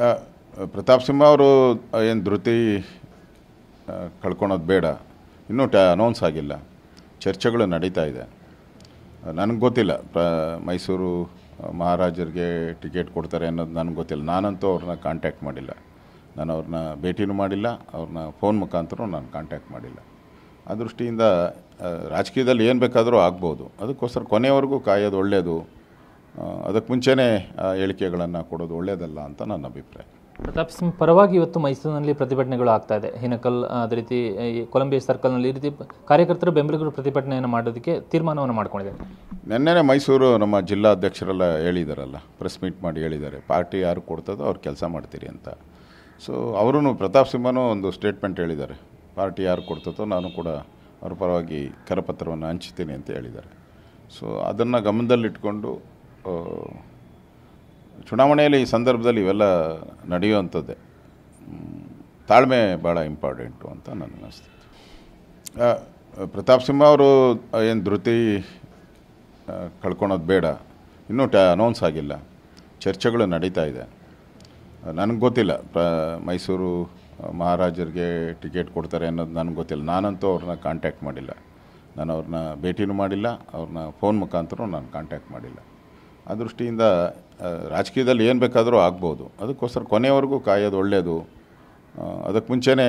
ಆ, ಪ್ರತಾಪ್ ಸಿಂಹ ಅವರು ಏನು ಧೃತಿ ಕಳ್ಕೊಳೋದು ಬೇಡ, ಇನ್ನೂ ಅನೌನ್ಸ್ ಆಗಿಲ್ಲ, ಚರ್ಚೆಗಳು ನಡೀತಾ ಇದೆ. ನನಗೆ ಗೊತ್ತಿಲ್ಲ ಮೈಸೂರು ಮಹಾರಾಜರಿಗೆ ಟಿಕೆಟ್ ಕೊಡ್ತಾರೆ ಅನ್ನೋದು ನನಗೆ ಗೊತ್ತಿಲ್ಲ. ನಾನಂತೂ ಅವ್ರನ್ನ ಕಾಂಟ್ಯಾಕ್ಟ್ ಮಾಡಿಲ್ಲ, ನಾನು ಅವ್ರನ್ನ ಭೇಟಿನೂ ಮಾಡಿಲ್ಲ, ಅವ್ರನ್ನ ಫೋನ್ ಮುಖಾಂತರ ನಾನು ಕಾಂಟ್ಯಾಕ್ಟ್ ಮಾಡಿಲ್ಲ. ಆ ದೃಷ್ಟಿಯಿಂದ ರಾಜಕೀಯದಲ್ಲಿ ಏನು ಬೇಕಾದರೂ ಆಗ್ಬೋದು, ಅದಕ್ಕೋಸ್ಕರ ಕೊನೆಯವರೆಗೂ ಕಾಯೋದು ಒಳ್ಳೆಯದು. ಅದಕ್ಕೆ ಮುಂಚೆನೇ ಹೇಳಿಕೆಗಳನ್ನು ಕೊಡೋದು ಒಳ್ಳೆಯದಲ್ಲ ಅಂತ ನನ್ನ ಅಭಿಪ್ರಾಯ. ಪ್ರತಾಪ್ ಸಿಂಗ್ ಪರವಾಗಿ ಇವತ್ತು ಮೈಸೂರಿನಲ್ಲಿ ಪ್ರತಿಭಟನೆಗಳು ಆಗ್ತಾ ಇದೆ. ಹಿನಕಲ್ ಅದೇ ರೀತಿ ಈ ಕೊಲಂಬಿಯಾ ಸರ್ಕಲ್ನಲ್ಲಿ ಈ ರೀತಿ ಕಾರ್ಯಕರ್ತರು ಬೆಂಬಲಿಗರು ಪ್ರತಿಭಟನೆಯನ್ನು ಮಾಡೋದಕ್ಕೆ ತೀರ್ಮಾನವನ್ನು ಮಾಡ್ಕೊಂಡಿದ್ದಾರೆ. ನೆನ್ನೆನೇ ಮೈಸೂರು ನಮ್ಮ ಜಿಲ್ಲಾಧ್ಯಕ್ಷರೆಲ್ಲ ಹೇಳಿದಾರಲ್ಲ, ಪ್ರೆಸ್ ಮೀಟ್ ಮಾಡಿ ಹೇಳಿದ್ದಾರೆ, ಪಾರ್ಟಿ ಯಾರು ಕೊಡ್ತದೋ ಅವ್ರು ಕೆಲಸ ಮಾಡ್ತೀರಿ ಅಂತ. ಸೊ ಅವರು ಪ್ರತಾಪ್ ಸಿಂಹನೂ ಒಂದು ಸ್ಟೇಟ್ಮೆಂಟ್ ಹೇಳಿದ್ದಾರೆ, ಪಾರ್ಟಿ ಯಾರು ಕೊಡ್ತದೋ ನಾನು ಕೂಡ ಅವ್ರ ಪರವಾಗಿ ಕರಪತ್ರವನ್ನು ಹಂಚ್ತೀನಿ ಅಂತ ಹೇಳಿದ್ದಾರೆ. ಸೊ ಅದನ್ನು ಗಮನದಲ್ಲಿಟ್ಕೊಂಡು ಚುನಾವಣೆಯಲ್ಲಿ ಈ ಸಂದರ್ಭದಲ್ಲಿ ಇವೆಲ್ಲ ನಡೆಯುವಂಥದ್ದೇ. ತಾಳ್ಮೆ ಭಾಳ ಇಂಪಾರ್ಟೆಂಟು ಅಂತ ನನಗೆ ಅನಿಸ್ತದೆ. ಪ್ರತಾಪ್ ಸಿಂಹ ಅವರು ಏನು ಧೃತಿ ಕಳ್ಕೊಳೋದು ಬೇಡ, ಇನ್ನೂ ಅನೌನ್ಸ್ ಆಗಿಲ್ಲ, ಚರ್ಚೆಗಳು ನಡೀತಾ ಇದೆ. ನನಗೆ ಗೊತ್ತಿಲ್ಲ ಮೈಸೂರು ಮಹಾರಾಜರಿಗೆ ಟಿಕೆಟ್ ಕೊಡ್ತಾರೆ ಅನ್ನೋದು ನನಗೆ ಗೊತ್ತಿಲ್ಲ. ನಾನಂತೂ ಅವ್ರನ್ನ ಕಾಂಟ್ಯಾಕ್ಟ್ ಮಾಡಿಲ್ಲ, ನಾನು ಅವ್ರನ್ನ ಭೇಟಿನೂ ಮಾಡಿಲ್ಲ, ಅವ್ರನ್ನ ಫೋನ್ ಮುಖಾಂತರ ನಾನು ಕಾಂಟ್ಯಾಕ್ಟ್ ಮಾಡಿಲ್ಲ. ಆ ದೃಷ್ಟಿಯಿಂದ ರಾಜಕೀಯದಲ್ಲಿ ಏನು ಬೇಕಾದರೂ ಆಗ್ಬೋದು, ಅದಕ್ಕೋಸ್ಕರ ಕೊನೆಯವರೆಗೂ ಕಾಯೋದು ಒಳ್ಳೆಯದು. ಅದಕ್ಕೆ ಮುಂಚೆನೇ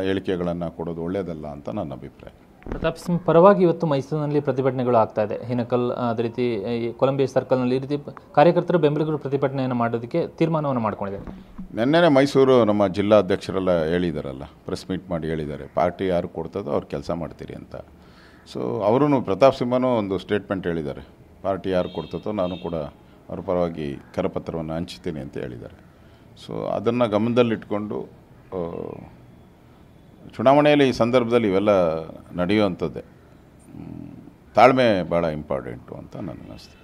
ಹೇಳಿಕೆಗಳನ್ನು ಕೊಡೋದು ಒಳ್ಳೆಯದಲ್ಲ ಅಂತ ನನ್ನ ಅಭಿಪ್ರಾಯ. ಪ್ರತಾಪ್ ಸಿಂಗ್ ಪರವಾಗಿ ಇವತ್ತು ಮೈಸೂರಿನಲ್ಲಿ ಪ್ರತಿಭಟನೆಗಳು ಆಗ್ತಾ ಇದೆ. ಹಿನಕಲ್ ಅದೇ ರೀತಿ ಈ ಕೊಲಂಬಿಯಾ ಸರ್ಕಲ್ನಲ್ಲಿ ಈ ರೀತಿ ಕಾರ್ಯಕರ್ತರು ಬೆಂಬಲಿಗರು ಪ್ರತಿಭಟನೆಯನ್ನು ಮಾಡೋದಕ್ಕೆ ತೀರ್ಮಾನವನ್ನು ಮಾಡ್ಕೊಂಡಿದ್ದಾರೆ. ನೆನ್ನೆನೇ ಮೈಸೂರು ನಮ್ಮ ಜಿಲ್ಲಾಧ್ಯಕ್ಷರೆಲ್ಲ ಹೇಳಿದಾರಲ್ಲ, ಪ್ರೆಸ್ ಮೀಟ್ ಮಾಡಿ ಹೇಳಿದ್ದಾರೆ, ಪಾರ್ಟಿ ಯಾರು ಕೊಡ್ತದೋ ಅವ್ರು ಕೆಲಸ ಮಾಡ್ತೀರಿ ಅಂತ. ಸೊ ಅವರು ಪ್ರತಾಪ್ ಸಿಂಹನೂ ಒಂದು ಸ್ಟೇಟ್ಮೆಂಟ್ ಹೇಳಿದ್ದಾರೆ, ಪಾರ್ಟಿ ಯಾರು ಕೊಡ್ತದೋ ನಾನು ಕೂಡ ಅವ್ರ ಪರವಾಗಿ ಕರಪತ್ರವನ್ನು ಹಂಚ್ತೀನಿ ಅಂತ ಹೇಳಿದ್ದಾರೆ. ಸೊ ಅದನ್ನು ಗಮನದಲ್ಲಿಟ್ಕೊಂಡು ಚುನಾವಣೆಯಲ್ಲಿ ಈ ಸಂದರ್ಭದಲ್ಲಿ ಇವೆಲ್ಲ ನಡೆಯುವಂಥದ್ದೇ. ತಾಳ್ಮೆ ಭಾಳ ಇಂಪಾರ್ಟೆಂಟು ಅಂತ ನನಗೆ ಅನಿಸ್ತದೆ.